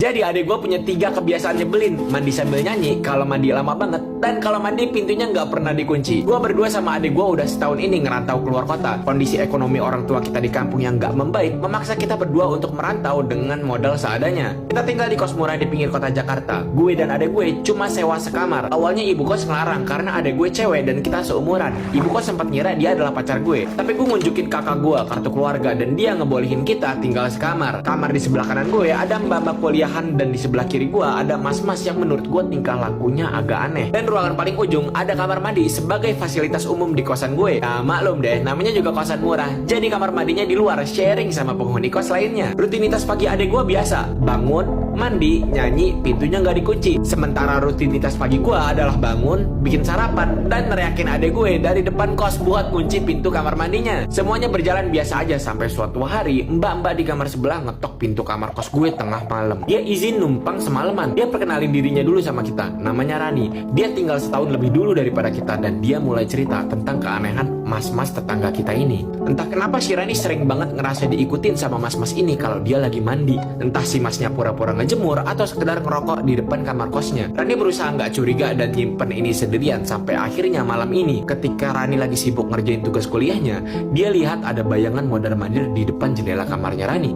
Jadi adik gue punya 3 kebiasaan nyebelin. Mandi sambil nyanyi, kalau mandi lama banget, dan kalau mandi pintunya nggak pernah dikunci. Gue berdua sama adik gue udah setahun ini ngerantau keluar kota. Kondisi ekonomi orang tua kita di kampung yang nggak membaik memaksa kita berdua untuk merantau dengan modal seadanya. Kita tinggal di kos murah di pinggir kota Jakarta. Gue dan adik gue cuma sewa sekamar. Awalnya ibu kos ngelarang karena adik gue cewek dan kita seumuran. Ibu kos sempat ngira dia adalah pacar gue. Tapi gue ngunjukin kakak gue kartu keluarga dan dia ngebolehin kita tinggal sekamar. Kamar di sebelah kanan gue ada mbak-mbak kuliahan dan di sebelah kiri gue ada mas-mas yang menurut gue tingkah lakunya agak aneh. Dan ruangan paling ujung ada kamar mandi sebagai fasilitas umum di kosan gue. Nah maklum deh, namanya juga kosan murah. Jadi kamar mandinya di luar sharing sama penghuni kos lainnya. Rutinitas pagi adik gue biasa, bangun, mandi, nyanyi, pintunya nggak dikunci. Sementara rutinitas pagi gue adalah bangun, bikin sarapan, dan neriakin adik gue dari depan kos buat kunci pintu kamar mandinya. Semuanya berjalan biasa aja sampai suatu hari mbak-mbak di kamar sebelah ngetok pintu kamar kos gue tengah malam. Dia izin numpang semalaman. Dia perkenalin dirinya dulu sama kita. Namanya Rani. Dia tinggal setahun lebih dulu daripada kita dan dia mulai cerita tentang keanehan mas-mas tetangga kita ini. Entah kenapa si Rani sering banget ngerasa diikutin sama mas-mas ini kalau dia lagi mandi. Entah si masnya pura-pura ngejemur atau sekedar ngerokok di depan kamar kosnya. Rani berusaha nggak curiga dan nyimpen ini sendirian sampai akhirnya malam ini ketika Rani lagi sibuk ngerjain tugas kuliahnya, dia lihat ada bayangan mondar-mandir di depan jendela kamarnya Rani.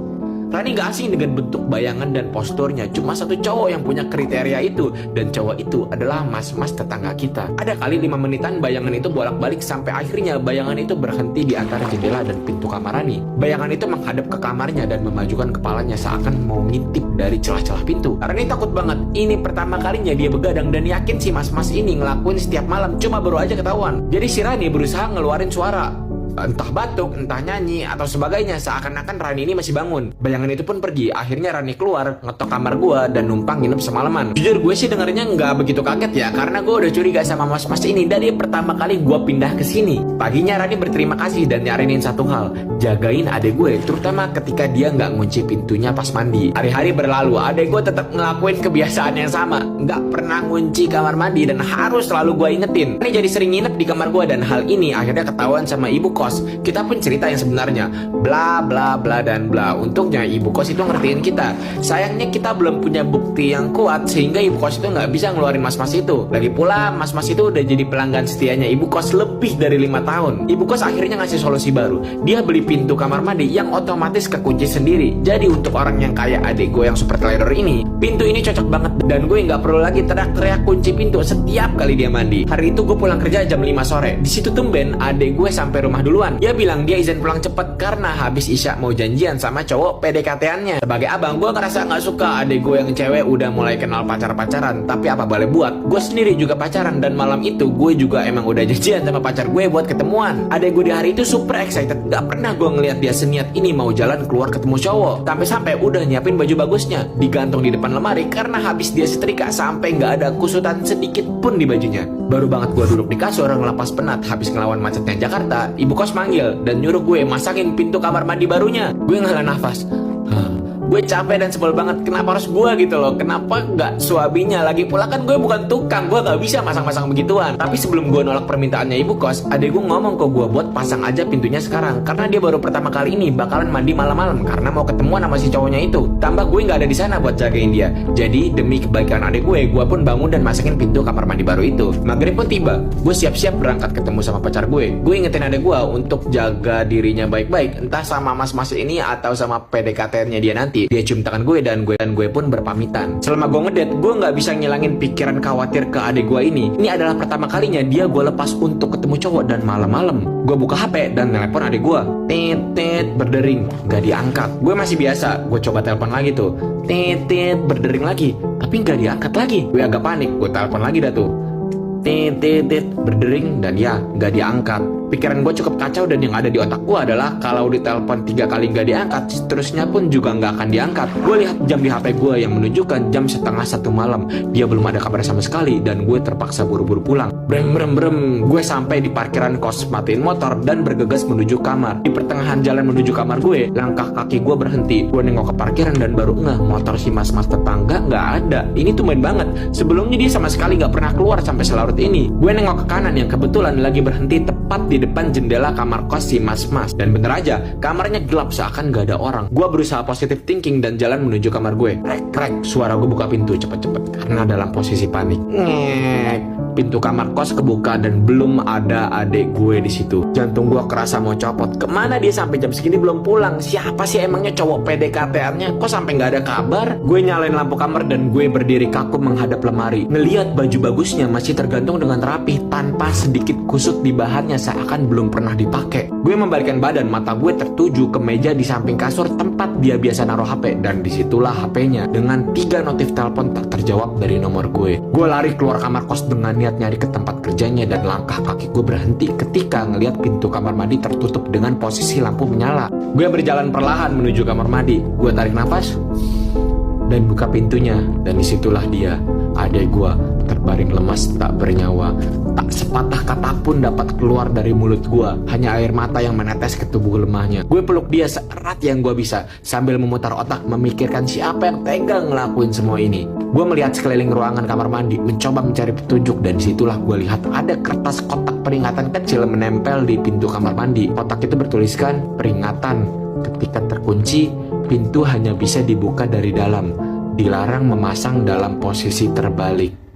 Rani gak asing dengan bentuk bayangan dan posturnya. Cuma satu cowok yang punya kriteria itu. Dan cowok itu adalah mas-mas tetangga kita. Ada kali 5 menitan bayangan itu bolak-balik sampai akhirnya bayangan itu berhenti di antara jendela dan pintu kamar Rani. Bayangan itu menghadap ke kamarnya dan memajukan kepalanya seakan mau ngintip dari celah-celah pintu. Rani takut banget. Ini pertama kalinya dia begadang dan yakin si mas-mas ini ngelakuin setiap malam. Cuma baru aja ketahuan. Jadi si Rani berusaha ngeluarin suara. Entah batuk, entah nyanyi, atau sebagainya. Seakan-akan Rani ini masih bangun. Bayangan itu pun pergi. Akhirnya Rani keluar, ngetok kamar gue, dan numpang nginep semalaman. Jujur gue sih dengernya nggak begitu kaget ya, karena gue udah curiga sama mas-mas ini dari pertama kali gue pindah ke sini. Paginya Rani berterima kasih dan nyarinin satu hal, jagain adek gue, terutama ketika dia nggak ngunci pintunya pas mandi. Hari-hari berlalu, adek gue tetap ngelakuin kebiasaan yang sama, nggak pernah ngunci kamar mandi dan harus selalu gue ingetin. Rani jadi sering nginep di kamar gue dan hal ini akhirnya ketahuan sama ibu kos. Kita pun cerita yang sebenarnya, bla bla bla dan bla. Untungnya ibu kos itu ngertiin kita. Sayangnya kita belum punya bukti yang kuat sehingga ibu kos itu nggak bisa ngeluarin mas-mas itu. Lagi pula mas-mas itu udah jadi pelanggan setianya ibu kos lebih dari 5 tahun. Ibu kos akhirnya ngasih solusi baru. Dia beli pintu kamar mandi yang otomatis kekunci sendiri. Jadi untuk orang yang kayak adik gue yang super teledor ini, pintu ini cocok banget dan gue nggak perlu lagi teriak-teriak kunci pintu setiap kali dia mandi. Hari itu gue pulang kerja jam 5 sore. Di situ tumben adik gue sampai rumah duluan. Dia bilang dia izin pulang cepet karena habis isya mau janjian sama cowok PDKT-annya. Sebagai abang, gue ngerasa gak suka adik gue yang cewek udah mulai kenal pacar-pacaran. Tapi apa boleh buat, gue sendiri juga pacaran. Dan malam itu gue juga emang udah janjian sama pacar gue buat ketemuan. Adik gue di hari itu super excited. Gak pernah gue ngeliat dia seniat ini mau jalan keluar ketemu cowok. Sampai-sampai udah nyiapin baju bagusnya, digantung di depan lemari karena habis dia setrika sampai gak ada kusutan sedikit pun di bajunya. Baru banget gue duduk di kasur ngelepas penat habis ngelawan macetnya Jakarta, ibu kos manggil dan nyuruh gue masakin pintu kamar mandi barunya. Gue ngela nafas. Gue capek dan sebel banget. Kenapa harus gue gitu loh? Kenapa gak suaminya? Lagi pula kan gue bukan tukang. Gue gak bisa masang-masang begituan. Tapi sebelum gue nolak permintaannya ibu kos, adek gue ngomong ke gue buat pasang aja pintunya sekarang. Karena dia baru pertama kali ini bakalan mandi malam-malam karena mau ketemuan sama si cowoknya itu. Tambah gue gak ada di sana buat jagain dia. Jadi demi kebaikan adek gue pun bangun dan masakin pintu kamar mandi baru itu. Maghrib pun tiba. Gue siap-siap berangkat ketemu sama pacar gue. Gue ingetin adek gue untuk jaga dirinya baik-baik. Entah sama mas-mas ini atau sama PDKT-nya dia nanti. Dia cium tangan gue dan gue pun berpamitan. Selama gue ngedate, gue nggak bisa ngilangin pikiran khawatir ke adik gue ini. Ini adalah pertama kalinya dia gue lepas untuk ketemu cowok dan malam-malam. Gue buka HP dan telepon adik gue. Tit berdering, nggak diangkat. Gue masih biasa. Gue coba telepon lagi tuh. Tit berdering lagi, tapi nggak diangkat lagi. Gue agak panik. Gue telepon lagi dah tuh. Tit berdering dan ya nggak diangkat. Pikiran gue cukup kacau dan yang ada di otak gue adalah kalau ditelepon 3 kali nggak diangkat, seterusnya pun juga nggak akan diangkat. Gue lihat jam di HP gue yang menunjukkan jam 12:30 malam. Dia belum ada kabar sama sekali dan gue terpaksa buru-buru pulang. Brem. Gue sampai di parkiran kos, matiin motor dan bergegas menuju kamar. Di pertengahan jalan menuju kamar gue, langkah kaki gue berhenti. Gue nengok ke parkiran dan baru ngeh motor si mas-mas tetangga nggak ada. Ini tuh main banget. Sebelumnya dia sama sekali nggak pernah keluar sampai selarut saat ini. Gue nengok ke kanan yang kebetulan lagi berhenti tepat di depan jendela kamar kos si mas-mas. Dan bener aja, kamarnya gelap seakan gak ada orang. Gue berusaha positive thinking dan jalan menuju kamar gue. Krek, suara gue buka pintu cepet-cepet karena dalam posisi panik. Pintu kamar kos kebuka dan belum ada adik gue di situ. Jantung gue kerasa mau copot. Kemana dia sampai jam segini belum pulang? Siapa sih emangnya cowok PDKT-annya? Kok sampai nggak ada kabar? Gue nyalain lampu kamar dan gue berdiri kaku menghadap lemari. Ngeliat baju bagusnya masih tergantung dengan rapi tanpa sedikit kusut di bahannya seakan belum pernah dipakai. Gue membalikkan badan, mata gue tertuju ke meja di samping kasur tempat dia biasa naruh HP, dan disitulah HP-nya dengan 3 notif telepon tak terjawab dari nomor gue. Gue lari keluar kamar kos dengan niat nyari ke tempat kerjanya, dan langkah kaki gue berhenti ketika ngelihat pintu kamar mandi tertutup dengan posisi lampu menyala. Gue berjalan perlahan menuju kamar mandi. Gue tarik nafas dan buka pintunya, dan disitulah dia, adik gue, terbaring lemas tak bernyawa. Tak sepatah kata pun dapat keluar dari mulut gue, hanya air mata yang menetes ke tubuh lemahnya. Gue peluk dia seerat yang gue bisa sambil memutar otak memikirkan siapa yang tega ngelakuin semua ini. Gue melihat sekeliling ruangan kamar mandi, mencoba mencari petunjuk, dan disitulah gue lihat ada kertas kotak peringatan kecil menempel di pintu kamar mandi. Kotak itu bertuliskan, peringatan, ketika terkunci, pintu hanya bisa dibuka dari dalam. Dilarang memasang dalam posisi terbalik.